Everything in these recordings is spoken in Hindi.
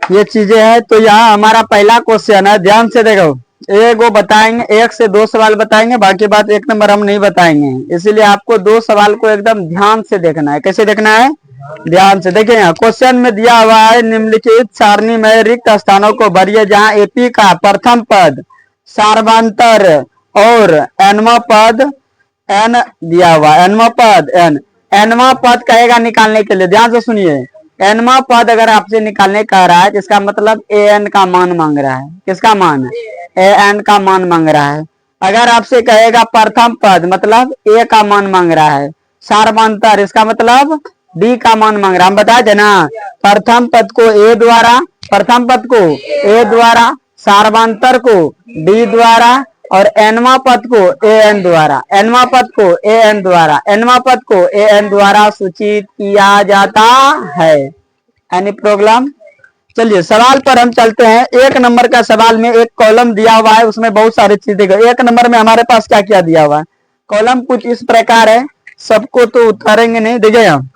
ये चीजें हैं। तो यहाँ हमारा पहला क्वेश्चन है, ध्यान से देखो। एक वो बताएंगे, 1 से 2 सवाल बताएंगे, बाकी बात 1 नंबर हम नहीं बताएंगे, इसीलिए आपको 2 सवाल को एकदम ध्यान से देखना है। कैसे देखना है? ध्यान से देखिए। यहाँ क्वेश्चन में दिया हुआ है, निम्नलिखित सारणी में रिक्त स्थानों को भरिए जहाँ एपी का प्रथम पद सार्वंतर और एनवा पद एन दिया हुआ, एनवा पद एन, एनवा पद कहेगा निकालने के लिए। ध्यान से सुनिए, एनवा पद अगर आपसे निकालने कह रहा है, इसका मतलब ए एन का मान मांग रहा है। किसका मान? ए एन का मान मांग रहा है। अगर आपसे कहेगा प्रथम पद, मतलब ए का मान मांग रहा है। सार्वंतर, इसका मतलब डी का मान मांग रहा है। हम बताए थे ना, प्रथम पद को ए द्वारा, प्रथम पद को ए द्वारा, सार्वंतर को डी द्वारा और एनवा पद को ए एन द्वारा, एनवा पद को ए एन द्वारा, एनवा पद को ए एन द्वारा सूचित किया जाता है। Any problem? चलिए सवाल पर हम चलते हैं। 1 नंबर का सवाल में एक कॉलम दिया हुआ है, उसमें बहुत सारी चीजें। 1 नंबर में हमारे पास क्या क्या दिया हुआ है? कॉलम कुछ इस प्रकार है, सबको तो उतारेंगे नहीं। देखिए हम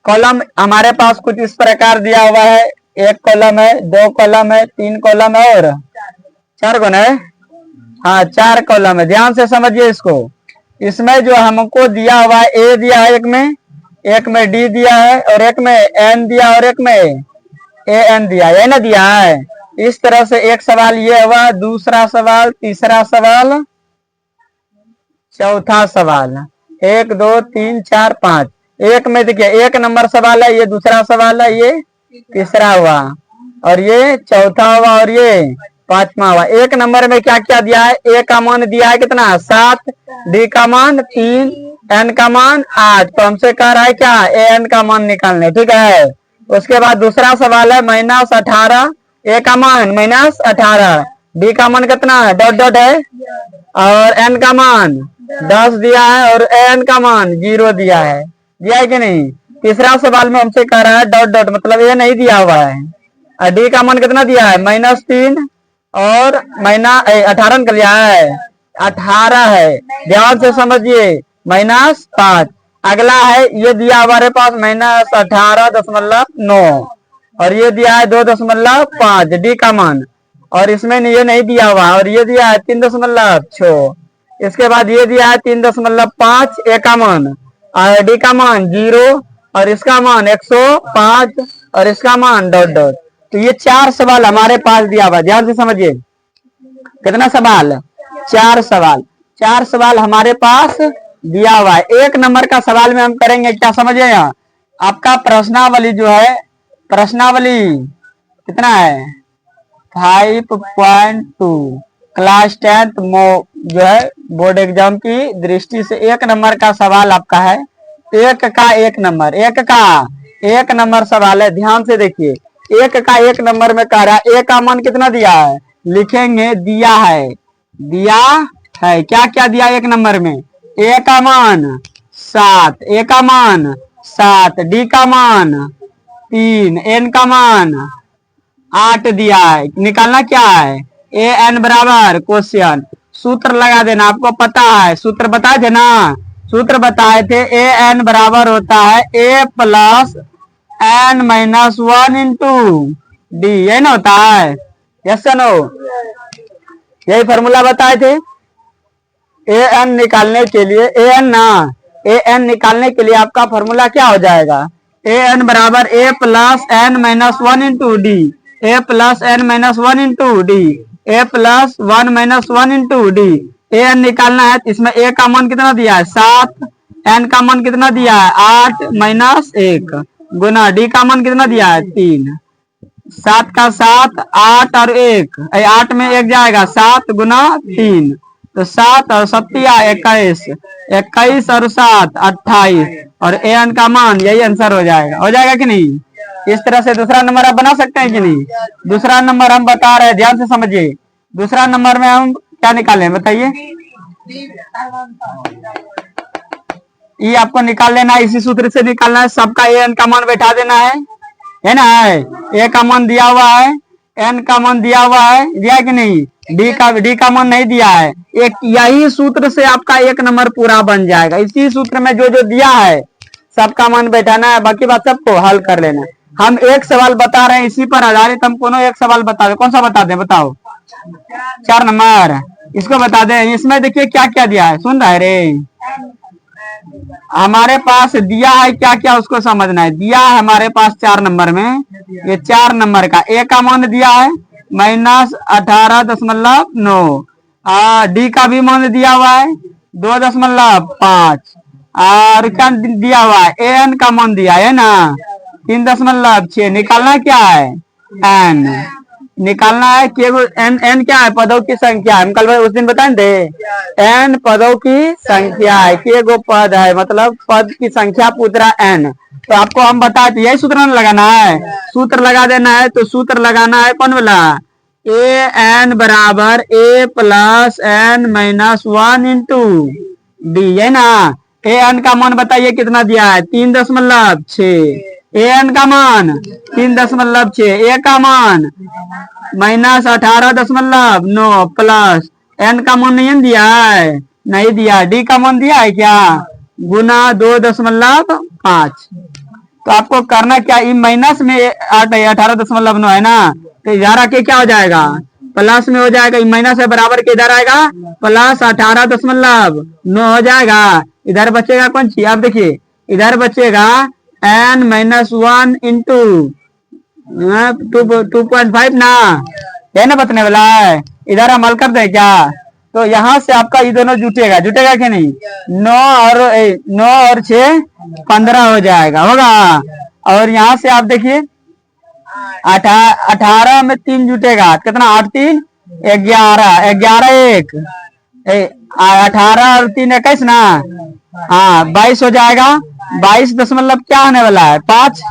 कॉलम हमारे पास कुछ इस प्रकार दिया हुआ है। 1 कॉलम है, 2 कॉलम है, 3 कॉलम है और 4 कौन है? हाँ, 4 कॉलम है। ध्यान से समझिए इसको। इसमें जो हमको दिया हुआ है, ए दिया है एक में डी दिया है और एक में एन दिया और एक में ए एन दिया है, ना दिया है। इस तरह से एक सवाल ये हुआ, दूसरा सवाल, तीसरा सवाल, चौथा सवाल। 1 2 3 4 5। एक में देखिए 1 नंबर सवाल है, ये दूसरा सवाल है, ये तीसरा हुआ और ये चौथा हुआ और ये 5वां हुआ। 1 नंबर में क्या क्या दिया है? ए का मान दिया है कितना? 7, डी का मान 3, एन का मान 8। तो हमसे कह रहा है क्या? ए एन का मान निकालने। ठीक है। उसके बाद दूसरा सवाल है -18, ए का मान -18, डी का मान कितना है? डॉट डॉट है और एन का मान 10 दिया है और एन का मान 0 दिया है। दिया है कि नहीं? तीसरा सवाल में हमसे कह रहा है डॉट डॉट, मतलब ये नहीं दिया हुआ है। डी का मान कितना दिया है? -3 और 18 कर लिया है, 18 है। ध्यान से समझिए, -5। अगला है, ये दिया हमारे पास -18.9 और ये दिया है 2.5 डी का मान, और इसमें ये नहीं दिया हुआ और ये दिया है 3.6। इसके बाद ये दिया है 3.5 ए का मान और डी का मान 0 और इसका मान 105 और इसका मान डॉट डॉट। तो ये 4 सवाल हमारे पास दिया हुआ। ध्यान से समझिए, कितना सवाल? 4 सवाल। 4 सवाल हमारे पास दिया हुआ है। 1 नंबर का सवाल में हम करेंगे क्या, समझिए? यहाँ आपका प्रश्नावली जो है, प्रश्नावली कितना है? 5.2 क्लास 10th जो है बोर्ड एग्जाम की दृष्टि से 1 नंबर का सवाल आपका है। 1 का 1 नंबर, 1 का 1 नंबर सवाल है। ध्यान से देखिए, 1 का 1 नंबर में कह रहा है ए का मान कितना दिया है? लिखेंगे दिया है, दिया है। क्या क्या दिया 1 नंबर में? ए का मान 7, ए का मान 7, डी का मान 3, एन का मान 8 दिया है। निकालना क्या है? ए एन बराबर क्वेश्चन, सूत्र लगा देना। आपको पता है, सूत्र बताए थे ना, सूत्र बताए थे। ए एन बराबर होता है a plus N -1 into D, यही ना होता है? यस या नो? यही फॉर्मूला बताए थे। ए एन निकालने के लिए, ए एन ना, ए एन निकालने के लिए आपका फॉर्मूला क्या हो जाएगा? ए एन बराबर a plus N -1 into d, A plus N -1 into d, A plus 1 into d. A N निकालना है, इसमें ए का मान कितना दिया है? 7, एन का मान कितना दिया है? 8 -1 गुना डी का मान कितना दिया है? 3। 7 का 7, 8 और 1, 8 में 1 जाएगा, 7 गुना 3 तो 7 और 7 21, 21 और 7 28 और ए एन का मान यही आंसर हो जाएगा। हो जाएगा कि नहीं? इस तरह से दूसरा नंबर आप बना सकते हैं कि नहीं? दूसरा नंबर हम बता रहे हैं, ध्यान से समझिए। दूसरा नंबर में हम क्या निकालें बताइए? ये आपको निकाल लेना है, इसी सूत्र से निकालना है। सबका ए एन का मान बैठा देना है ना? ए का मान दिया हुआ है, एन का मान दिया हुआ है, दिया कि नहीं? डी का मान नहीं दिया है। एक यही सूत्र से आपका 1 नंबर पूरा बन जाएगा। इसी सूत्र में जो जो दिया है सबका मान बैठाना है, बाकी बात सबको हल कर लेना। हम एक सवाल बता रहे हैं, इसी पर आधारित हम कोनो एक सवाल बता दे। कौन सा बता दें, बताओ। 4 नंबर, इसको बता दें। इसमें देखिए क्या क्या दिया है, सुन रहा है रे। हमारे पास दिया है क्या क्या, उसको समझना है। दिया है हमारे पास 4 नंबर में, ये 4 नंबर का ए का मान दिया है -18.9। डी का भी मान दिया हुआ है 2.5। और क्या दिया हुआ है, ए एन का मान दिया है ना 3.6। निकालना क्या है, एन निकालना है कि एन एन क्या है, पदों की संख्या है। हम कल उस दिन बताए थे, एन पदों की संख्या है कि एगो पद है, मतलब पद की संख्या पूछ रहा एन। तो आपको हम बताए थे यही सूत्र लगाना है, सूत्र लगा देना है। तो सूत्र लगाना है कौन वाला, ए एन बराबर a plus N -1 into D, है ना। ए एन का मान बताइए कितना दिया है, 3.6। ए एन का मान 3.6, ए का मान -18.9 प्लस एन का मान नहीं दिया है, नहीं दिया। डी का मान दिया है क्या, गुना 2.5। तो आपको करना क्या, माइनस में 18.9 है ना, तो 11 के क्या हो जाएगा, प्लस में हो जाएगा। माइनस है बराबर के इधर आएगा, प्लस 18.9 हो जाएगा। इधर बचेगा कौन सी, आप देखिए इधर बचेगा n -1 इंटू 2.5 ना, है ना बतने वाला है। इधर हम हल कर दें क्या, तो यहाँ से आपका ये दोनों जुटेगा, जुटेगा कि नहीं। 9 और 6 15 हो जाएगा, होगा। और यहाँ से आप देखिए 18 में 3 जुटेगा, कितना 8 3 11, 11 1 18 और 3 21 ना, हाँ 22 हो जाएगा। 22 दशमलव क्या होने वाला है, 5।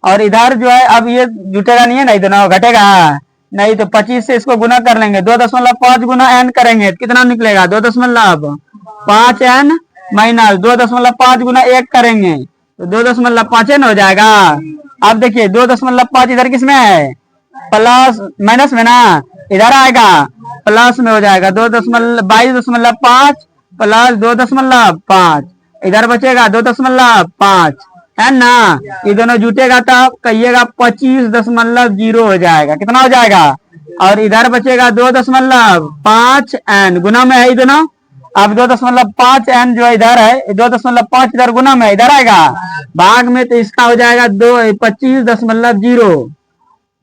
और इधर जो है अब ये जुटेगा नहीं है ना, इधर घटेगा नहीं, तो 25 से इसको गुना कर लेंगे। 2.5 गुना एन करेंगे, कितना निकलेगा 2.5 एन माइनस 2.5 गुना 1 करेंगे तो 2.5 एन हो जाएगा। अब देखिए 2.5 इधर किसमें है, प्लस माइनस में ना, इधर आएगा प्लस में हो जाएगा। 22.5 प्लस 2.5, इधर बचेगा 2.5 है ना। ये दोनों जुटेगा तब कहिएगा 25.0 हो जाएगा, कितना हो जाएगा। और इधर बचेगा 2.5 एन, गुना में है ये दोनों। अब 2.5 एन जो इधर है, 2.5 इधर गुना में इधर आएगा, भाग में तो इसका हो जाएगा 25.0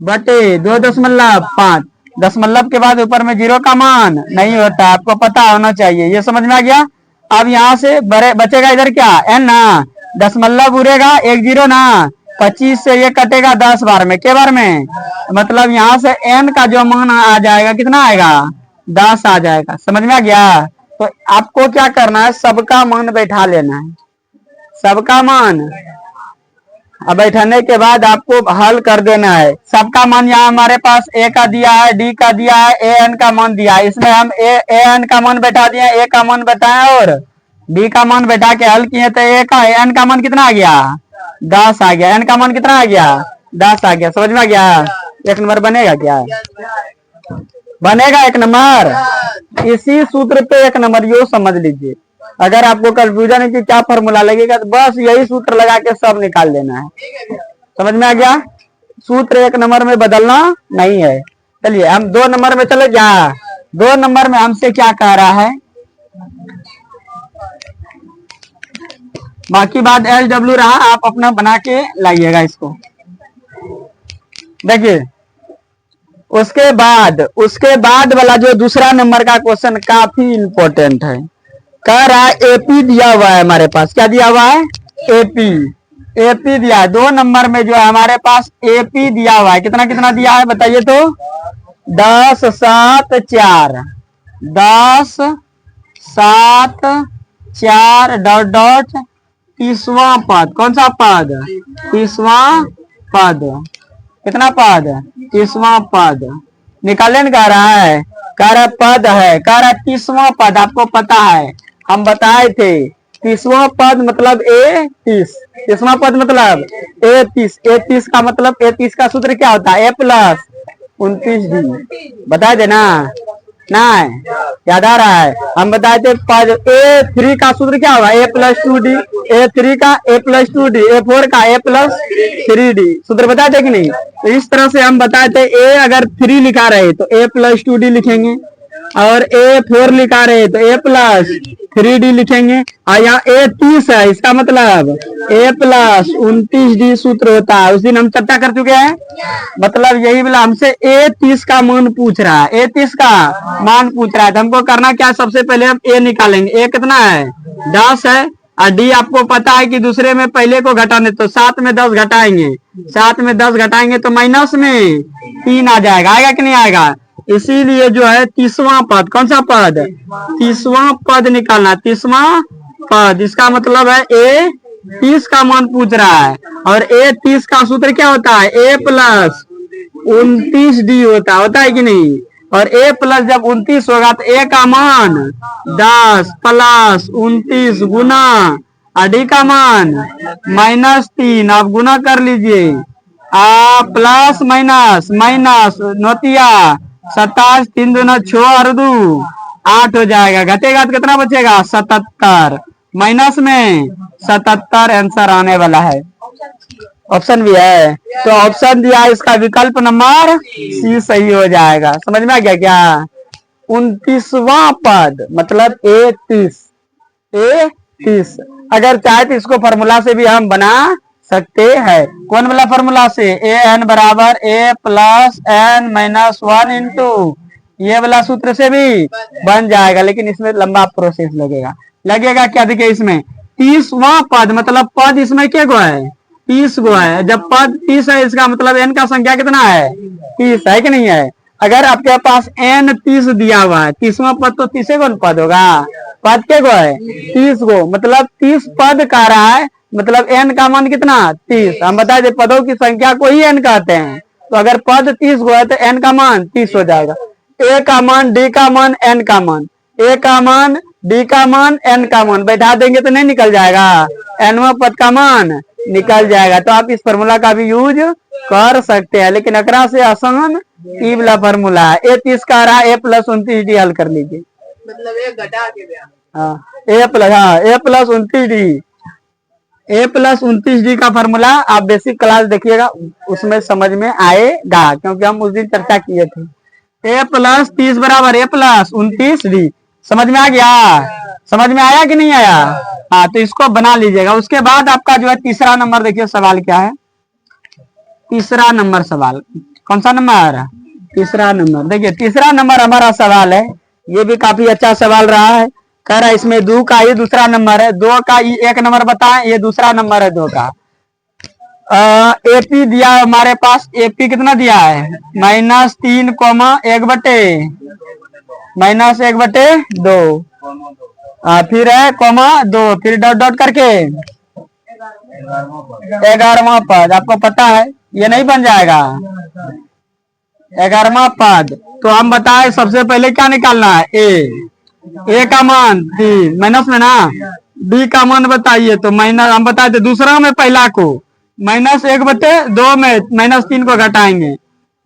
बटे 2.5। दशमलव के बाद ऊपर में 0 का मान नहीं होता, आपको पता होना चाहिए, ये समझ में आ गया। अब यहाँ से बचेगा इधर क्या, एन ना, दशमलव उड़ेगा 1 0 ना, 25 से ये कटेगा 10 बार में, के बार में, मतलब यहाँ से एन का जो मान आ जाएगा कितना आएगा, 10 आ जाएगा। समझ में आ गया। तो आपको क्या करना है, सबका मान बैठा लेना है, सबका मान। अब बैठाने के बाद आपको हल कर देना है। सबका मान यहाँ हमारे पास ए का दिया है, डी का दिया है, ए एन का मान दिया है। इसमें हम ए एन का मान बैठा दिए, ए का मान बैठाए और बी का मान बैठा के हल किए, तो ए का एन का मान कितना आ गया, 10 आ गया। एन का मान कितना आ गया, 10 आ गया। समझ में आ गया। 1 नंबर बनेगा क्या, बनेगा 1 नंबर। इसी सूत्र पे 1 नंबर, यो समझ लीजिए। अगर आपको कंफ्यूजन है कि क्या फॉर्मूला लगेगा, तो बस यही सूत्र लगा के सब निकाल देना है। समझ में आ गया। सूत्र 1 नंबर में बदलना नहीं है। चलिए हम 2 नंबर में चले क्या। 2 नंबर में हमसे क्या कह रहा है, बाकी बात LW रहा, आप अपना बना के लाइएगा इसको। देखिए उसके बाद वाला जो दूसरा नंबर का क्वेश्चन काफी इंपॉर्टेंट है। कह रहा है एपी दिया हुआ है हमारे पास, क्या दिया हुआ है, एपी दिया है। 2 नंबर में जो है हमारे पास एपी दिया हुआ है, कितना कितना दिया है बताइए तो, 10 7 4, 10 7 4 डॉट डॉट 30वां पद। कौन सा पद, 30वां पद। कितना पद, 30वां पद। निकालने कह रहा है, कह रहा पद है, कह रहा 30वां पद। आपको पता है हम बताए थे, 30वां पद मतलब A30। 30वां पद मतलब A30। A30 का मतलब A30 का सूत्र क्या होता है, A + 29D। बता देना। ना है, याद आ रहा है। हम बताए थे A3 का सूत्र क्या होगा, A+2D, A3 का A+2D, A4 का A+3D, सूत्र बताए थे कि नहीं। तो इस तरह से हम बताए थे A अगर 3 लिखा रहे तो A+2D लिखेंगे, और A4 लिखा रहे तो A+3D लिखेंगे। और यहाँ A30 है, इसका मतलब A+29D सूत्र होता है। उस दिन हम चर्चा कर चुके हैं। मतलब यही बोला, हमसे A30 का मान पूछ रहा है, A30 का मान पूछ रहा है। तो हमको करना क्या है, सबसे पहले हम A निकालेंगे। A कितना है, 10 है, और D आपको पता है कि दूसरे में पहले को घटाने, तो 7 में 10 घटाएंगे, 7 में 10 घटाएंगे तो माइनस में 3 आ जाएगा। आएगा कि नहीं आएगा। इसीलिए जो है 30वां पद, कौन सा पद, 30वां पद निकालना, 30वां पद। इसका मतलब है A30 का मान पूछ रहा है, और A30 का सूत्र क्या होता है, A+29D होता है कि नहीं। और A प्लस जब 29 होगा तो A का मान 10 प्लस 29 गुना D का मान -3, आप गुना कर लीजिए। प्लस माइनस माइनस नोतिया 27, 3 दूना 6 और 2 8 हो जाएगा। घटेगा तो कितना बचेगा, 77, माइनस में 77 आंसर आने वाला है। ऑप्शन भी है, तो ऑप्शन दिया है, इसका विकल्प नंबर C सही हो जाएगा। समझ में आ गया क्या। 29वां पद मतलब A30। अगर चाहे तो इसको फॉर्मूला से भी हम बना सकते हैं। कौन वाला फॉर्मूला से, AN बराबर A+N-1 इंटू, ये वाला सूत्र से भी बन जाएगा, लेकिन इसमें लंबा प्रोसेस लगेगा क्या। देखिए इसमें 30वां पद मतलब पद इसमें क्या गो है, 30 गो है। जब पद 30 है, इसका मतलब n का संख्या कितना है, 30 है कि नहीं है। अगर आपके पास n 30 दिया हुआ है, 30वां पद तो 30 गो पद होगा, पद के गो है 30 गो, मतलब 30 पद का रहा है, मतलब n का मान कितना 30। हम बता दें पदों की संख्या को ही n कहते हैं, तो अगर पद 30 गो है तो n का मान 30 हो जाएगा। A का मान, D का मान, n का मान, A का मान, D का मान, n का मान बैठा देंगे तो नहीं निकल जाएगा, nवां पद का मान निकल जाएगा। तो आप इस फॉर्मूला का भी यूज कर सकते हैं, लेकिन अकरा से आसान ई वाला फॉर्मूला है। A30 का रहा A+29D हल कर लीजिए, मतलब एक घटा के हाँ A+29D, A+29D का फॉर्मूला आप बेसिक क्लास देखिएगा, उसमें समझ में आएगा, क्योंकि हम उस दिन चर्चा किए थे। A+30 बराबर A+29D, समझ में आ गया, समझ में आया कि नहीं आया। हाँ, तो इसको बना लीजिएगा। उसके बाद आपका जो है तीसरा नंबर, देखिए सवाल क्या है। तीसरा नंबर सवाल, कौन सा नंबर, तीसरा नंबर। देखिए तीसरा नंबर हमारा सवाल है, ये भी काफी अच्छा सवाल रहा है। कह रहा है इसमें 2 का ये दूसरा नंबर है, 2 का ये एक नंबर बताएं, ये दूसरा नंबर है 2 का। AP दिया है हमारे पास, AP कितना दिया है, -3, -1/2, फिर है कॉमा 2, फिर डॉट डॉट करके 11वां पद। आपको पता है ये नहीं बन जाएगा 11वां पद। तो हम बताए सबसे पहले क्या निकालना है, A का मान 3, माइनस में ना, D का मान बताइए, तो माइनस हम बताए थे दूसरा में पहला को -1/2 में -3 को घटाएंगे,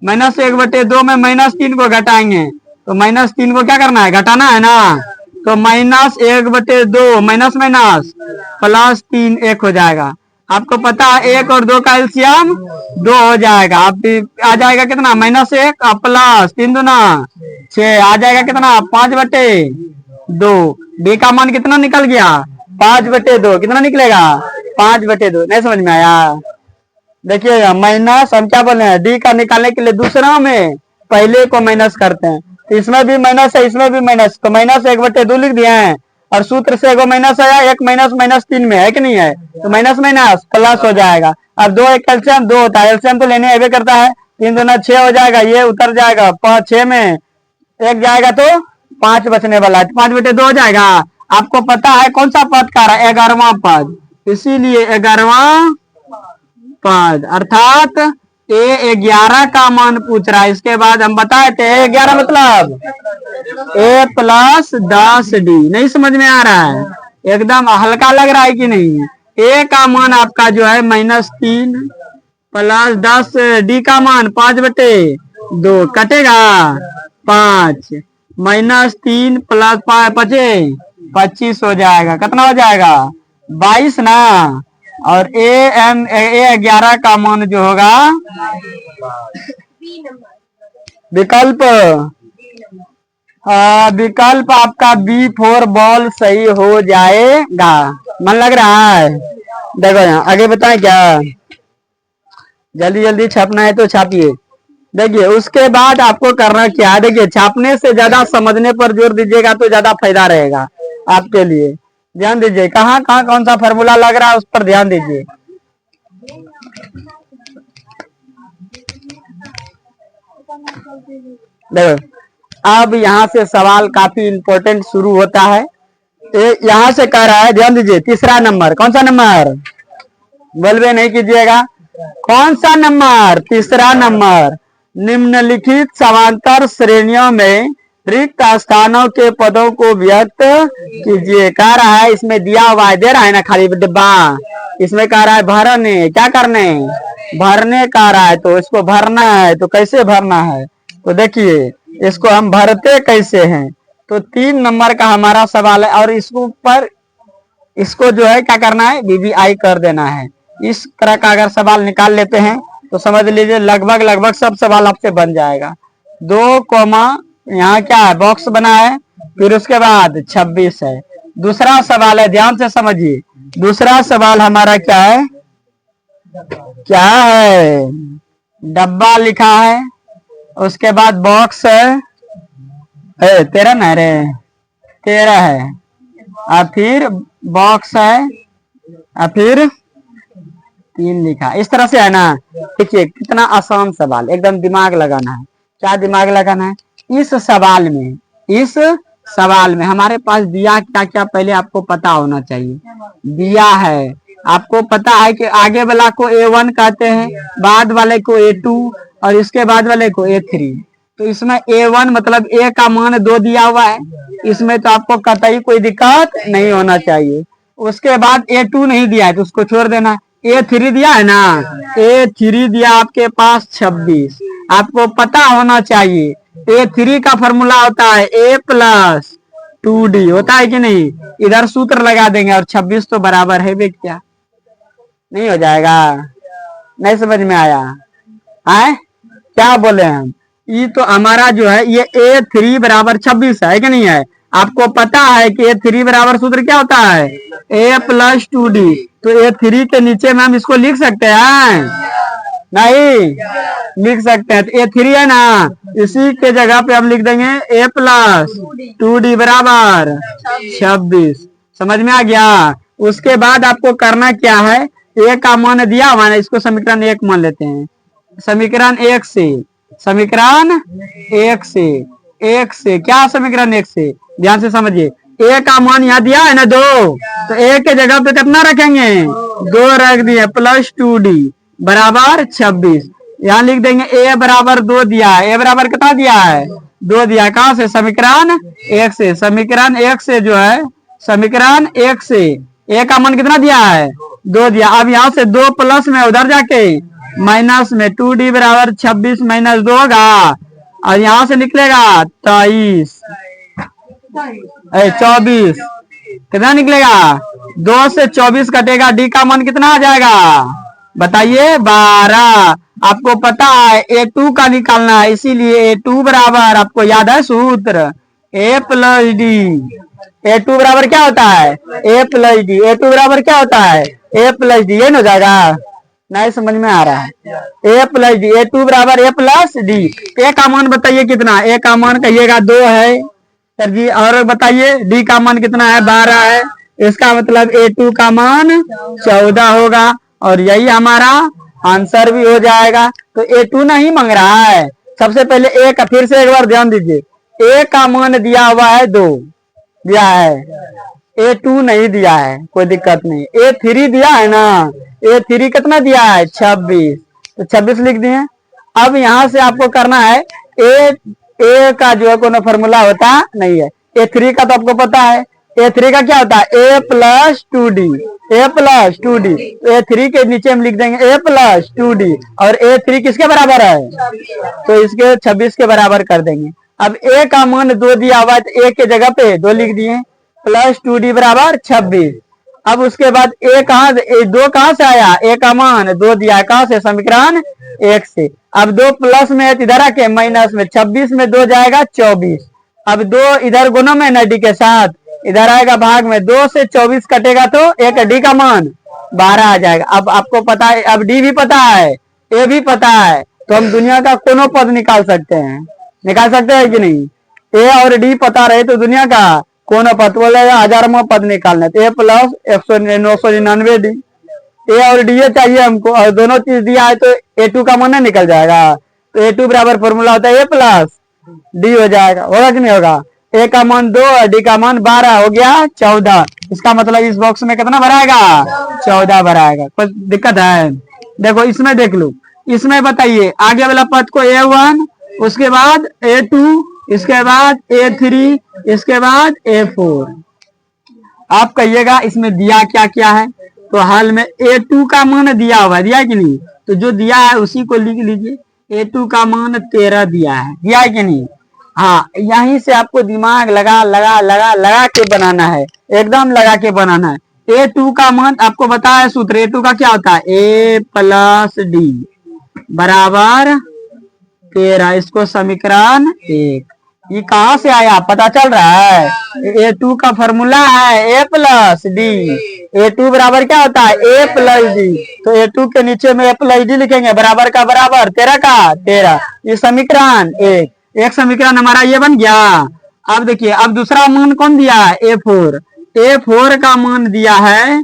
-1/2 में -3 को घटाएंगे, तो -3 को क्या करना है, घटाना है ना। तो -1/2 माइनस माइनस +3 1 हो जाएगा। आपको पता है 1 और 2 का एलसीएम 2 हो जाएगा। आप आ जाएगा कितना, -1 +3 दूना 6, आ जाएगा कितना 5/2। D का मान कितना निकल गया 5/2, कितना निकलेगा 5/2। नहीं समझ में आया। देखिएगा माइनस, हम क्या बोले हैं, D का निकालने के लिए दूसरा में पहले को माइनस करते हैं, तो इसमें भी माइनस है, इसमें भी माइनस, तो -1/2 लिख दिए हैं। और सूत्र से एगो माइनस आया, 1 -3 में है कि नहीं है, तो माइनस माइनस प्लस हो जाएगा। अब 2 एक एलसीएम 2 होता है, एलसीएम तो लेने अभी करता है, 3 दूना 6 हो जाएगा, ये उतर जाएगा, 6 में 1 जाएगा तो 5 बचने वाला है, 5/2 हो जाएगा। आपको पता है कौन सा पद का रहा है, 11वां पद, इसीलिए 11वां पद, अर्थात A11 का मान पूछ रहा है। इसके बाद हम बताए थे A11 मतलब A+10D। नहीं समझ में आ रहा है, एकदम हल्का लग रहा है कि नहीं। A का मान आपका जो है -3 +10, D का मान 5/2, कटेगा 5, -3 + 5 25 हो जाएगा। कितना हो जाएगा? 22 ना। और A11 का मान जो होगा विकल्प विकल्प आपका B4 बॉल सही हो जाएगा। मन लग रहा है? देखो यहाँ आगे बताएं क्या, जल्दी जल्दी छापना है तो छापिए। देखिए उसके बाद आपको करना क्या है, देखिए छापने से ज्यादा समझने पर जोर दीजिएगा तो ज्यादा फायदा रहेगा आपके लिए। ध्यान दीजिए कहाँ कहाँ कौन सा फॉर्मूला लग रहा है उस पर ध्यान दीजिए। देखो अब यहाँ से सवाल काफी इंपॉर्टेंट शुरू होता है। यहाँ से कह रहा है, ध्यान दीजिए, तीसरा नंबर। कौन सा नंबर? बोलबे नहीं कीजिएगा। कौन सा नंबर? तीसरा नंबर। निम्नलिखित समांतर श्रेणियों में रिक्त स्थानों के पदों को व्यक्त कीजिए। कह रहा है इसमें दिया हुआ है, दे रहा है ना खाली डिब्बा, इसमें कह रहा है भरने, क्या करने? भरने कह रहा है, तो इसको भरना है। तो कैसे भरना है? तो देखिए इसको हम भरते कैसे हैं। तो 3 नंबर का हमारा सवाल है और इसको ऊपर इसको जो है क्या करना है? BBI कर देना है। इस तरह का अगर सवाल निकाल लेते हैं तो समझ लीजिए लगभग लगभग सब सवाल आपसे बन जाएगा। 2 कॉमा यहाँ क्या है? बॉक्स बना है, फिर उसके बाद 26 है। दूसरा सवाल है, ध्यान से समझिए। दूसरा सवाल हमारा क्या है? क्या है? डब्बा लिखा है, उसके बाद बॉक्स है, 13 ना रे, 13 है, और फिर बॉक्स है, और फिर 3 लिखा। इस तरह से है ना। देखिए कितना आसान सवाल, एकदम दिमाग लगाना है। क्या दिमाग लगाना है? इस सवाल में हमारे पास दिया क्या क्या पहले आपको पता होना चाहिए। दिया है, आपको पता है कि आगे वाला को A1 कहते हैं, बाद वाले को A2 और इसके बाद वाले को A3। तो इसमें A1 मतलब A का मान 2 दिया हुआ है, इसमें तो आपको कतई कोई दिक्कत नहीं होना चाहिए। उसके बाद A2 नहीं दिया है तो उसको छोड़ देना। A3 दिया है ना, A3 दिया आपके पास 26। आपको पता होना चाहिए A3 का फॉर्मूला होता है A+2D, होता है कि नहीं? इधर सूत्र लगा देंगे और 26 तो बराबर है भी, क्या नहीं हो जाएगा? नहीं समझ में आया है? क्या बोले हम? ये तो हमारा जो है ये A3 बराबर 26 है कि नहीं है? आपको पता है कि A3 बराबर सूत्र क्या होता है? A+2D। तो A3 के नीचे में हम इसको लिख सकते हैं? नहीं लिख सकते हैं। तो A3 है ना, इसी के जगह पे हम लिख देंगे A+2D बराबर 26। समझ में आ गया? उसके बाद आपको करना क्या है? A का मान दिया हुआ है, इसको समीकरण 1 मान लेते हैं। समीकरण 1 से क्या? समीकरण 1 से ध्यान से समझिए। A का मान यहाँ दिया है ना 2, तो A के जगह पे कितना रखेंगे? 2 रख दिए, +2D बराबर 26। यहाँ लिख देंगे A बराबर 2 दिया है। A बराबर कितना दिया है? 2 दिया। कहाँ से? समीकरण 1 से। समीकरण 1 से जो है, समीकरण 1 से A का मान कितना दिया है? 2 दिया। अब यहाँ से 2 प्लस में उधर जाके माइनस में 2D बराबर 26 - 2 होगा, और यहाँ से निकलेगा 23 24। कितना निकलेगा? 2 से 24 कटेगा, D का मान कितना आ जाएगा? बताइए 12। आपको पता है A2 का निकालना है, इसीलिए A2 बराबर, आपको याद है सूत्र, A+D। A2 बराबर क्या होता है? A+D। A2 बराबर क्या होता है? A+D। ये न हो जाएगा? नहीं समझ में आ रहा है? A+D, A2 बराबर A+D। A का मान बताइए कितना? A का मान कहिएगा 2 है सर जी, और बताइए D का मान कितना है? 12 है। इसका मतलब A2 का मान 14 होगा, और यही हमारा आंसर भी हो जाएगा। तो A2 नहीं मांग रहा है। सबसे पहले A का, फिर से एक बार ध्यान दीजिए, A का मान दिया हुआ है 2 दिया है, A2 नहीं दिया है, कोई दिक्कत नहीं। A3 दिया है ना, A3 कितना दिया है? 26, तो 26 लिख दिए। अब यहाँ से आपको करना है A का जो है कोनो फॉर्मूला होता नहीं है। A3 का तो आपको पता है, A3 का क्या होता है? A+2D। A+2D, तो A3 के नीचे हम लिख देंगे A+2D, और A3 किसके बराबर है? तो इसके 26 के बराबर कर देंगे। अब ए का मान 2 दिया हुआ है तो ए के जगह पे 2 लिख दिए, प्लस 2d बराबर 26। अब उसके बाद ए दो कहां से आया, ए का मान 2 दिया है कहां से, समीकरण 1 से। अब 2 प्लस में है तो इधर आके माइनस में, 26 में 2 जाएगा 24। अब 2 इधर गुणा में न डी के साथ, इधर आएगा भाग में, 2 से 24 कटेगा तो एक डी का मान 12 आ जाएगा। अब आपको पता है, अब डी भी पता है, ए भी पता है, तो हम दुनिया का कोनो पद निकाल सकते हैं, निकाल सकते हैं कि नहीं। ए और डी पता रहे तो दुनिया का कोनो पद, बोलेगा 1000वां पद निकालना, तो ए प्लस 999 डी, ए और डी ए चाहिए हमको, और दोनों चीज दिया है तो A2 का मान निकल जाएगा। तो A2 बराबर फॉर्मूला होता है ए प्लस डी हो जाएगा, होगा कि नहीं होगा। ए का मान 2 और डी का मान 12 हो गया 14। इसका मतलब इस बॉक्स में कितना भराएगा, 14 भराएगा। कुछ दिक्कत है, देखो इसमें देख लो, इसमें बताइए आगे वाला पद को A1, उसके बाद A2, इसके बाद A3, इसके बाद A4। आप कहिएगा इसमें दिया क्या क्या है, तो हाल में A2 का मान दिया हुआ है, दिया है कि नहीं, तो जो दिया है उसी को लिख लीजिए। A2 का मान 13 दिया है, दिया है कि नहीं। हाँ, यहीं से आपको दिमाग लगा लगा लगा लगा के बनाना है, एकदम लगा के बनाना है। A2 का मान आपको बताया सूत्र, A2 का क्या होता है, A प्लस डी बराबर 13। इसको समीकरण 1, ये कहां से आया पता चल रहा है, A2 का फॉर्मूला है A प्लस डी। A2 बराबर क्या होता है, A प्लस डी, तो A2 के नीचे में A प्लस डी लिखेंगे, बराबर का बराबर 13 का 13, ये समीकरण 1। एक समीकरण हमारा ये बन गया। अब देखिए, अब दूसरा मान कौन दिया है, A4। A4 का मान दिया है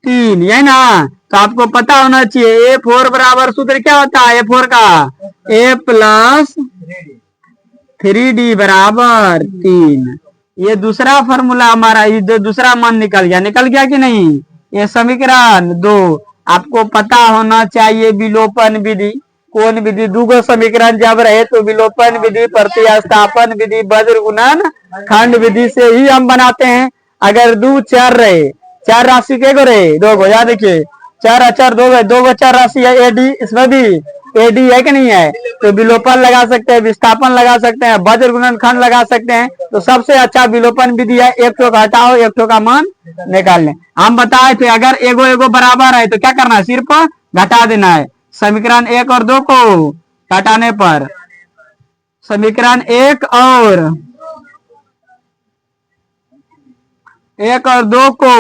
3, यही ना, तो आपको पता होना चाहिए A4 बराबर सूत्र क्या होता है, A4 का A प्लस 3D बराबर 3। ये दूसरा फॉर्मूला हमारा, ये जो दूसरा मान निकल गया कि नहीं। ये समीकरण 2। आपको पता होना चाहिए विलोपन विधि, कौन विधि, दूगो समीकरण जब रहे तो विलोपन विधि, प्रतिस्थापन विधि, वज्र गुणन खंड विधि से ही हम बनाते हैं। अगर 2 4 रहे, 4 राशि के गो रहे, 2 गो, याद देखिए 4 अचर 2 गो 4 राशि है, एडी, इसमें भी एडी है कि नहीं है, तो विलोपन लगा सकते हैं, विस्थापन लगा सकते हैं, वज्र गुणन खंड लगा सकते हैं। तो सबसे अच्छा विलोपन विधि है, एक ठो घटाओ एक ठो का मान निकाल लें। हम बताए थे अगर एगो एगो बराबर है तो क्या करना है, सिर्फ घटा देना है। समीकरण 1 और 2 को घटाने पर, समीकरण 1 और 2 को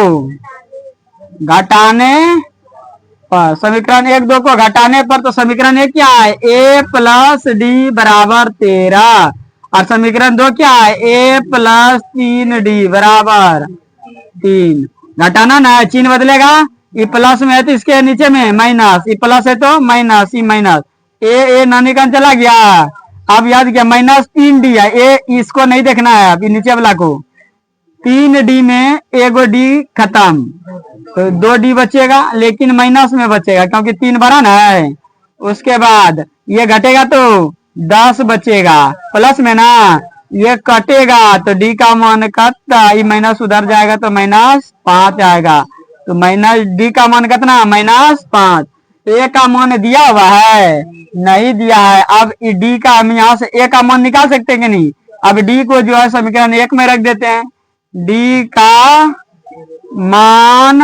घटाने पर, समीकरण 1 2 को घटाने पर, तो समीकरण 1 क्या है, A प्लस डी बराबर 13, और समीकरण 2 क्या है, A प्लस 3D बराबर 3। घटाना ना, चिन्ह बदलेगा, ये प्लस में है तो इसके नीचे में माइनस, ये प्लस है तो माइनस, ये माइनस, ए ना निकल चला गया। अब याद किया माइनस 3D है, ए इसको नहीं देखना है, अभी नीचे वाला को, 3D में एगो डी खत्म, तो 2D बचेगा, लेकिन माइनस में बचेगा क्योंकि 3 बड़ा ना है। उसके बाद ये घटेगा तो 10 बचेगा, प्लस में ना, ये कटेगा तो डी का मान कटता, ये माइनस उधर जाएगा तो -5 आएगा, तो माइनस डी का मान कितना, -5। ए का मान दिया हुआ है, नहीं दिया है। अब डी का हम यहाँ से ए का मान निकाल सकते हैं कि नहीं। अब डी को जो है समीकरण 1 में रख देते हैं, डी का मान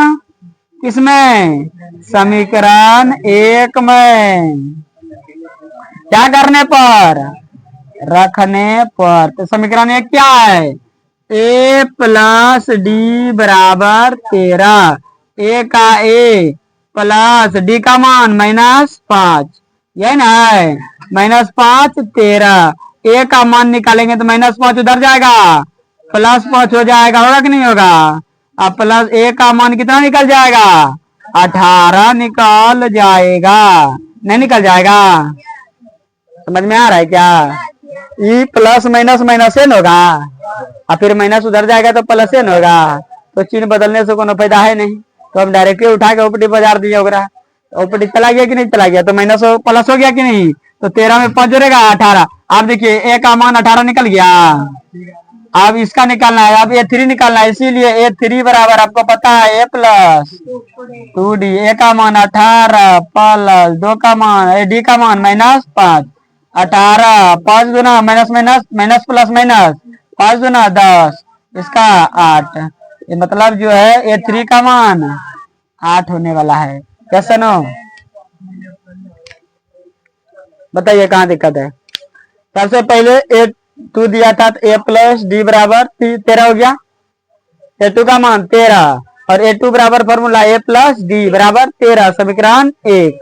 किसमें, समीकरण 1 में, क्या करने पर, रखने पर। तो समीकरण 1 क्या है, A प्लस डी बराबर 13, ए का ए प्लस डी का मान -5, यही ना है, -5 13। ए का मान निकालेंगे तो -5 उधर जाएगा, +5 हो जाएगा, होगा कि नहीं होगा। अब प्लस ए का मान कितना निकल जाएगा, 18 निकल जाएगा, नहीं निकल जाएगा, समझ में आ रहा है क्या। ये प्लस माइनस माइनस एन होगा, और फिर माइनस उधर जाएगा तो प्लस एन होगा, तो चिन्ह बदलने से कोनो फायदा है नहीं। तो हम डायरेक्टली उठा के ओपीडी बाजार दिए होगा, ओपीडी चला गया कि नहीं चला गया, तो माइनस प्लस हो गया कि नहीं, तो 13 में 5 जोड़ेगा 18। आप देखिए ए का मान 18 निकल गया। अब इसका निकालना है, अब A3 निकालना है, इसीलिए A3 बराबर आपको पता है A प्लस 2D, ए का मान 18 प्लस 2 का मान, डी का मान -5, 18, 5 दूना minus minus minus plus minus, 5 दूना 10, इसका 8। ये मतलब जो है A3 का मान 8 होने वाला है। कैसे नो बताइए कहाँ दिक्कत है। सबसे पहले A2 दिया था तो A प्लस डी बराबर 13 हो गया। A2 का मान 13 और A2 बराबर फॉर्मूला A प्लस डी बराबर 13, समीकरण 1।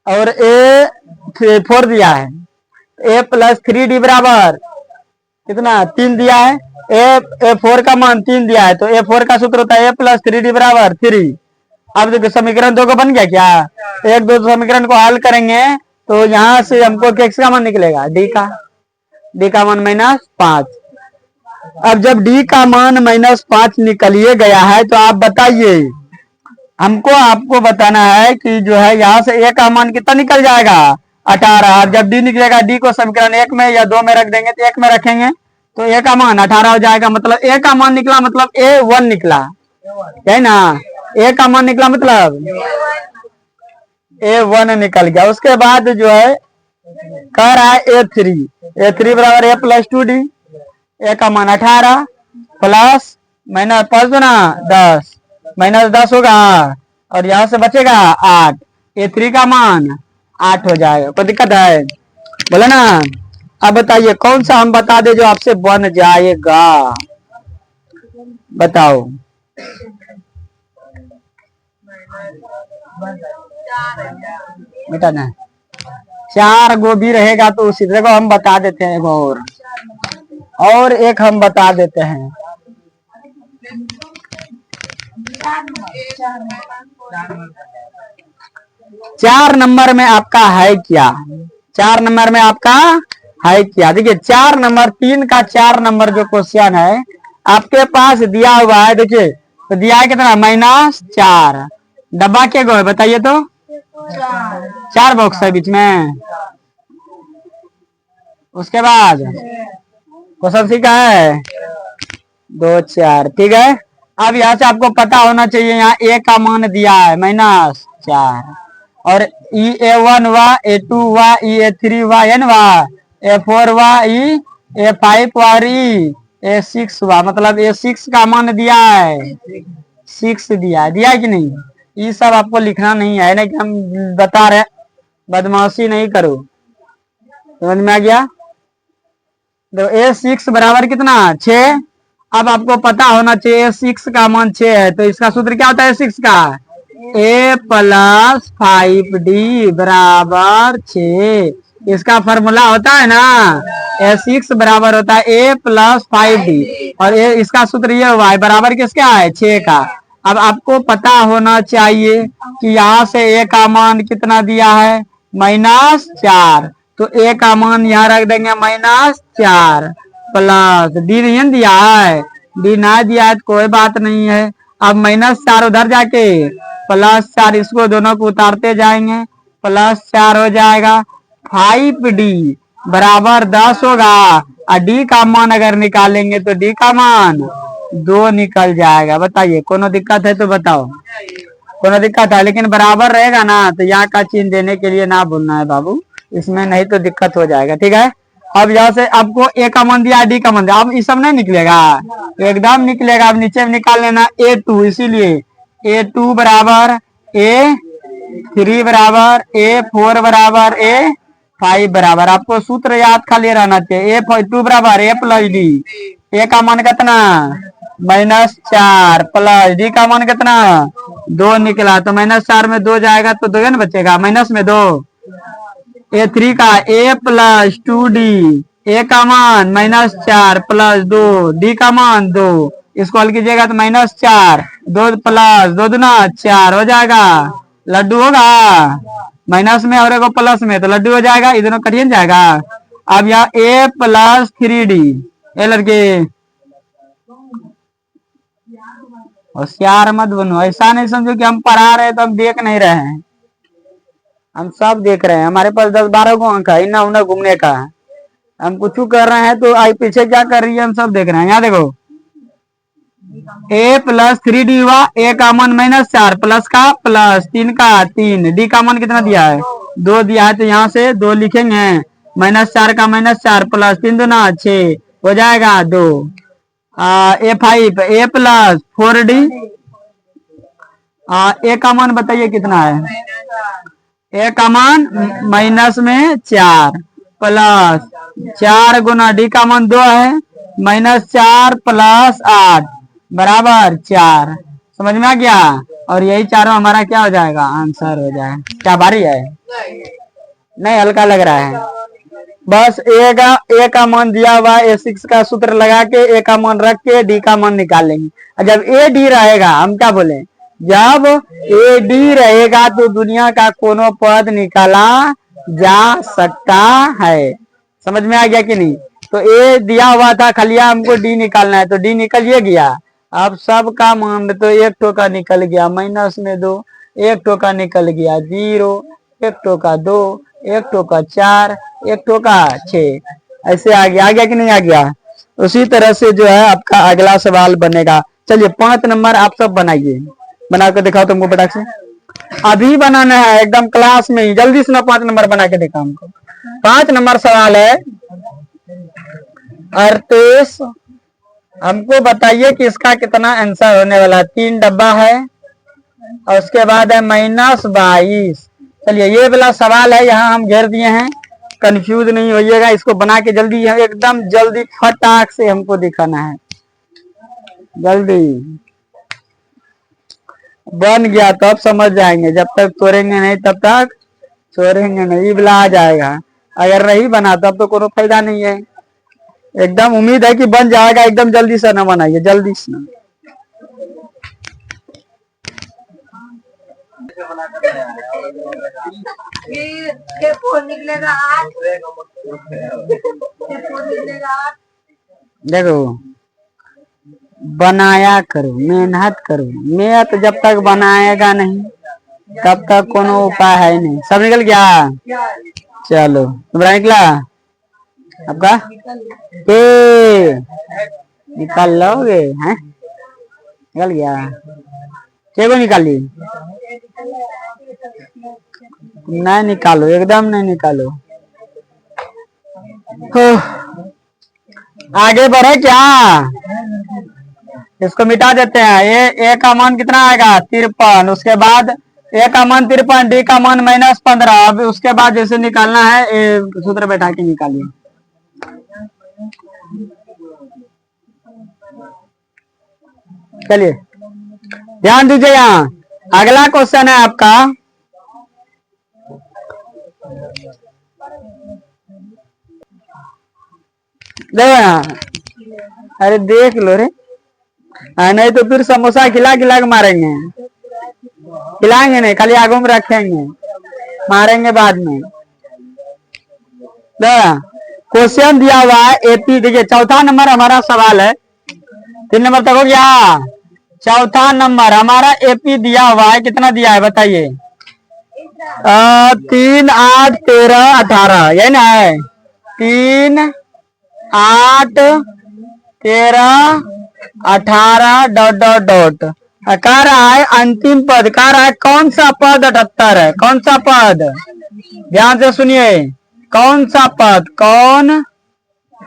और A4 दिया है, A प्लस 3D बराबर कितना 3 दिया है। A4 का मान 3 दिया है तो A4 का सूत्र होता है A प्लस 3D बराबर 3। अब देखो समीकरण 2 को बन गया क्या। एक दो समीकरण को हल करेंगे तो यहाँ से हमको x का मान निकलेगा d का मान -5। अब जब d का मान -5 निकलिए गया है तो आप बताइए, हमको आपको बताना है कि जो है यहाँ से a का मान कितना निकल जाएगा 18। अब जब d निकलेगा d को समीकरण 1 में या 2 में रख देंगे तो 1 में रखेंगे तो a का मान 18 हो जाएगा। मतलब a का मान निकला मतलब A1 निकला है ना। a का मान निकला मतलब A1 निकल गया। उसके बाद जो है कह रहा है A3 बराबर A प्लस 2D। A का मान 18 प्लस माइनस 5 दूना 10 -10 होगा और यहाँ से बचेगा 8। A3 का मान 8 हो जाएगा। कोई दिक्कत है बोले ना। अब बताइए कौन सा हम बता दे जो आपसे बन जाएगा, बताओ। बेटा ना 4 गो भी रहेगा तो उसी तरह को हम बता देते हैं। और एक हम बता देते हैं। 4 नंबर में आपका है क्या, 4 नंबर में आपका है क्या। देखिए 4 नंबर 3 का 4 नंबर जो क्वेश्चन है आपके पास दिया हुआ है। देखिए तो दिया है कितना -4। डब्बा क्या गो है बताइए तो 4 बॉक्स है बीच में। उसके बाद क्वेश्चन सी का है 2 4, ठीक है। अब यहाँ से आपको पता होना चाहिए यहाँ a का मान दिया है -4 और A1 वा A2 वा A3 वा n वा A4 वा A5 वा A6 वा, मतलब A6 का मान दिया है 6 दिया है कि नहीं। ये सब आपको लिखना नहीं है ना कि हम बता रहे, बदमाशी नहीं करो। समझ में आ गया। तो A6 बराबर कितना 6। अब आपको पता होना चाहिए 6 का मान 6 है तो इसका सूत्र क्या होता है 6 का A प्लस 5D बराबर 6। इसका फॉर्मूला होता है ना A6 बराबर होता है A प्लस 5D और इसका सूत्र ये हुआ है बराबर किसका है 6 का। अब आपको पता होना चाहिए कि यहाँ से A का मान कितना दिया है -4 तो A का मान यहाँ रख देंगे -4 प्लस D नहीं दिया है, D ना दिया है तो कोई बात नहीं है। अब -4 उधर जाके +4 इसको दोनों को उतारते जाएंगे +4 हो जाएगा। 5D बराबर 10 होगा और D का मान अगर निकालेंगे तो D का मान 2 निकल जाएगा। बताइए कोनो दिक्कत है तो बताओ। कोनो दिक्कत है लेकिन बराबर रहेगा ना तो यहाँ का चिन्ह देने के लिए ना भूलना है बाबू, इसमें नहीं तो दिक्कत हो जाएगा। ठीक है। अब यहाँ से आपको A का मान दिया D का मान दिया, अब ये सब नहीं निकलेगा एकदम निकलेगा। अब नीचे में निकाल लेना A2, इसीलिए A2 बराबर A3 बराबर A4 बराबर A5 बराबर। आपको सूत्र याद खाली रहना चाहिए। A2 बराबर A प्लस D। A का मान कितना -4 प्लस D का मान कितना 2 निकला तो -4 में 2 जाएगा तो 2 न बचेगा माइनस में 2। A3 का A प्लस 2D, A का मान -4 प्लस 2, D का मान 2। इसको हल कीजिएगा तो -4 2 प्लस 2 दूना 4 हो जाएगा। लड्डू होगा माइनस में और एगो प्लस में तो लड्डू हो जाएगा, ये दोनों कटिए जाएगा। अब यहाँ A प्लस 3D ए लड़के होशियार मत बनो। ऐसा नहीं समझो कि हम पढ़ा रहे तो हम देख नहीं रहे हैं, हम सब देख रहे हैं। हमारे पास 10-12 को अंक है इन्ना उन्ना घूमने का। हम कुछ कर रहे हैं तो आई पीछे क्या कर रही है हम सब देख रहे हैं। यहाँ देखो A प्लस 3D हुआ, A का मान -4 प्लस का प्लस 3 का 3, D का मान कितना दिया है 2 दिया है तो यहाँ से 2 लिखेंगे -4 का -4 प्लस 3 दूना 6 हो जाएगा 2। A5 A plus 4D। ए का मान बताइए कितना है? ए का मान -4 प्लस 4 गुना डी का मान 2 है, -4 प्लस 8 बराबर 4। समझ में आ गया? और यही चारों हमारा क्या हो जाएगा? आंसर हो जाएगा। क्या भारी है? नहीं, हल्का लग रहा है। बस ए का मान दिया हुआ A6 का सूत्र लगा के ए का मान रख के डी का मान निकालेंगे। जब ए डी रहेगा, हम क्या बोले, जब ए डी रहेगा तो दुनिया का कोनो पद निकाला जा सकता है। समझ में आ गया कि नहीं? तो ए दिया हुआ था, खलिया हमको डी निकालना है, तो डी निकल ये गया। अब सब का मान तो एक टोका निकल गया, -2, एक टोका निकल गया 0, एक टोका 2, एक टोका 4, एक टोका 6। ऐसे आ गया कि नहीं आ गया? उसी तरह से जो है आपका अगला सवाल बनेगा। चलिए 5 नंबर आप सब बनाइए, बना के दिखाओ तुमको फटाक से। अभी बनाना है, एकदम क्लास में ही, जल्दी से ना 5 नंबर बना के दिखाओ हमको। 5 नंबर सवाल है, अर्थेश हमको बताइए कि इसका कितना आंसर होने वाला। 3 डब्बा है और उसके बाद है -22। चलिए ये वाला सवाल है, यहाँ हम घेर दिए हैं, कंफ्यूज नहीं होइएगा। इसको बना के जल्दी एकदम जल्दी फटाक से हमको दिखाना है। जल्दी बन गया तो अब समझ जाएंगे, जब तक तोड़ेंगे नहीं तब तक छोड़ेंगे नहीं। बिला आ जाएगा, अगर नहीं बना तो अब तो कोनो फायदा नहीं है। एकदम उम्मीद है कि बन जाएगा, एकदम जल्दी से ना बनाइए, जल्दी से ना। देखो बनाया करो, मेहनत करो। मेहनत जब तक बनाएगा नहीं तब तक कोनो उपाय है नहीं। सब निकल गया? चलो तुम्हारा निकला आपका? निकाल लोगे हैं? निकल गया? को निकाली? नहीं निकालो, एकदम नहीं निकालो। आगे बढ़े क्या? इसको मिटा देते हैं। ए का मान कितना आएगा? 53। उसके बाद ए का मान 53, डी का मान -15। अब उसके बाद जैसे निकालना है, सूत्र बैठा के निकालिए। चलिए ध्यान दीजिए, यहाँ अगला क्वेश्चन है आपका। अरे देख लो रे, नहीं तो फिर समोसा खिला खिला के मारेंगे। खिलाएंगे नहीं, खाली आगू में रखेंगे, मारेंगे बाद में। क्वेश्चन दिया हुआ है एपी। देखिए चौथा नंबर हमारा सवाल है, 3 नंबर तक हो गया। चौथा नंबर हमारा एपी दिया हुआ है, कितना दिया है बताइए? 3, 8, 13, 18, यही ना है? 3, 8, 13, 18 ... कह रहा है अंतिम पद, कह रहा है कौन सा पद 78 है? कौन सा पद? ध्यान से सुनिए, कौन सा पद? कौन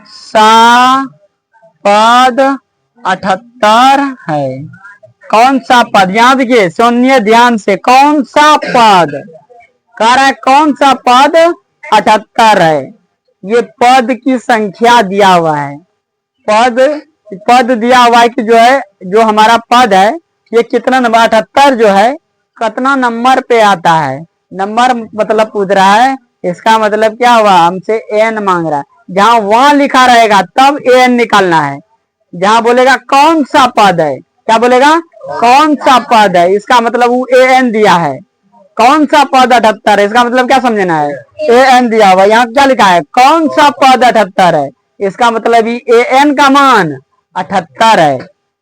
सा पद 78 है? कौन सा पद? यहाँ देखिए, सुनिए ध्यान से, कौन सा पद कह रहा है? कौन सा पद 78 है? ये पद की संख्या दिया हुआ है। पद दिया हुआ है कि जो है, जो हमारा पद है ये कितना नंबर 78 जो है कितना नंबर पे आता है। नंबर मतलब पूछ रहा है, इसका मतलब क्या हुआ? हमसे एन मांग रहा है। जहां वहां लिखा रहेगा तब एन निकालना है। जहां बोलेगा कौन सा पद है, क्या बोलेगा? कौन सा पद है, इसका मतलब वो एन दिया है। कौन सा पद 78 है, इसका मतलब क्या समझना है? एन दिया हुआ। यहाँ क्या लिखा है? कौन सा पद 78 है, इसका मतलब एन का मान 78 है।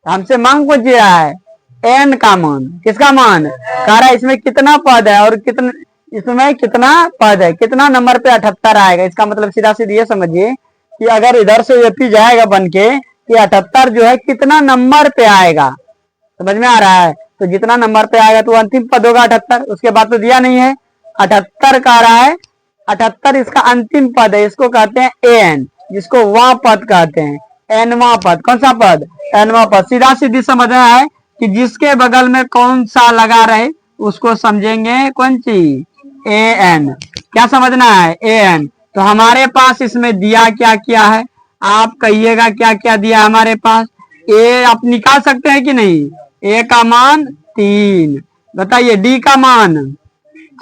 हमसे मांग पूछ रहा है एन का मान, किसका मान? कह रहा है इसमें कितना पद है और कितना, इसमें कितना पद है, कितना नंबर पे 78 आएगा। इसका मतलब सीधा सीधा ये समझिए कि अगर इधर से एपी जाएगा बन के कि 78 जो है कितना नंबर पे आएगा। समझ में आ रहा है? तो जितना नंबर पे आएगा तो अंतिम पद होगा 78। उसके बाद तो दिया नहीं है। 78 कह रहा है 78 इसका अंतिम पद है, इसको कहते हैं एन, जिसको वा पद कहते हैं, एनवा पद। कौन सा पद? एनवा पद। सीधा सीधी समझना है कि जिसके बगल में कौन सा लगा रहे उसको समझेंगे कौन चीज? A N. क्या समझना है? A N. तो हमारे पास इसमें दिया क्या क्या है, आप कहिएगा क्या क्या दिया हमारे पास। ए आप निकाल सकते हैं कि नहीं? ए का मान 3, बताइए। डी का मान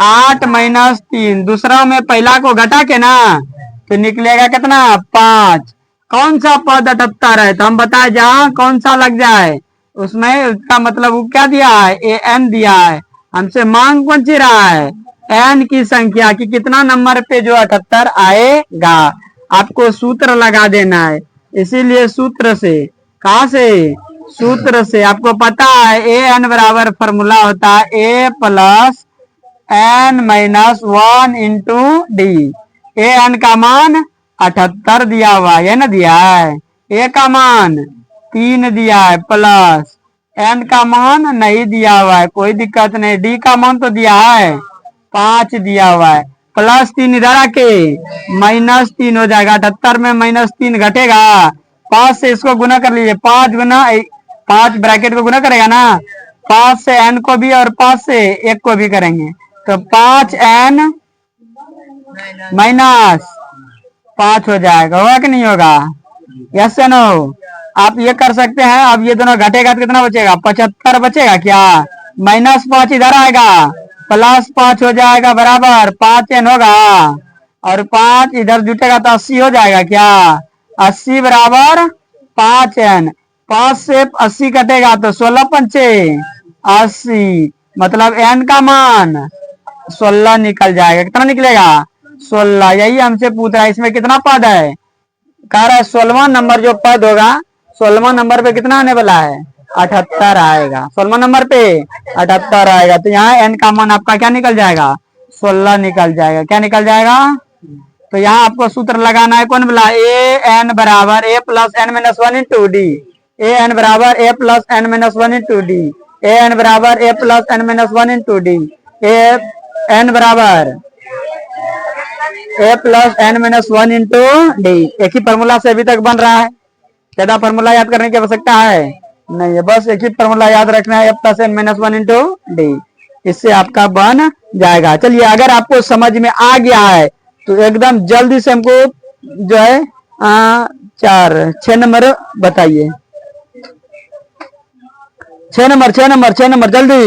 8 माइनस 3, दूसरा में पहला को घटा के ना तो निकलेगा कितना? 5। कौन सा पद 78 है? तो हम बताए जहां कौन सा लग जाए उसमें उसका मतलब वो क्या दिया है? ए एन दिया है। हमसे मांग कौन सी रहा है? एन की संख्या कि कितना नंबर पे जो 78 आएगा। आपको सूत्र लगा देना है, इसीलिए सूत्र से। कहा से? सूत्र से। आपको पता है ए एन बराबर फॉर्मूला होता है a plus n minus 1 into d. A n का मान 78 दिया हुआ है ना, दिया है। ए का मान 3 दिया है, प्लस एन का मान नहीं दिया हुआ है, कोई दिक्कत नहीं। डी का मान तो दिया है 5 दिया हुआ है, प्लस 3 इधर आके माइनस 3 हो जाएगा। 78 में माइनस 3 घटेगा, 5 से इसको गुना कर लीजिए। 5 गुना 5 ब्रैकेट को गुना करेगा ना, 5 से एन को भी और 5 से 1 को भी करेंगे तो 5 एन माइनस 5 हो जाएगा। होगा कि नहीं होगा? यस या नो? आप ये कर सकते हैं। अब ये दोनों घटेगा तो कितना बचेगा? 75 बचेगा क्या? माइनस 5 इधर आएगा, प्लस 5 हो जाएगा, बराबर 5 एन होगा, और 5 इधर जुटेगा तो 80 हो जाएगा क्या? 80 बराबर 5 एन। 5 से 80 कटेगा तो 16 पंचे 80, मतलब एन का मान 16 निकल जाएगा। कितना निकलेगा? 16। यही हमसे पूछ रहा है इसमें कितना पद है। कह रहा है 16वां नंबर जो पद होगा, 16वां नंबर पे कितना आने वाला है? 78 आएगा। 16वां नंबर पे 78 आएगा। तो यहाँ एन का मान आपका क्या निकल जाएगा? 16 निकल जाएगा। क्या निकल जाएगा? तो यहाँ आपको सूत्र लगाना है। कौन बोला? ए एन बराबर a plus n minus 1 into d. A n बराबर a plus n minus 1 into d. A n बराबर a plus n minus 1 into d. A n बराबर a plus n minus 1 into d. एक ही फॉर्मूला से अभी तक बन रहा है, ज्यादा फॉर्मूला याद करने की आवश्यकता है नहीं है, बस एक ही फॉर्मूला याद रखना है, a plus n minus 1 into d. इससे आपका बन जाएगा। चलिए, अगर आपको समझ में आ गया है तो एकदम जल्दी से हमको जो है 6 नंबर बताइए। 6 नंबर जल्दी।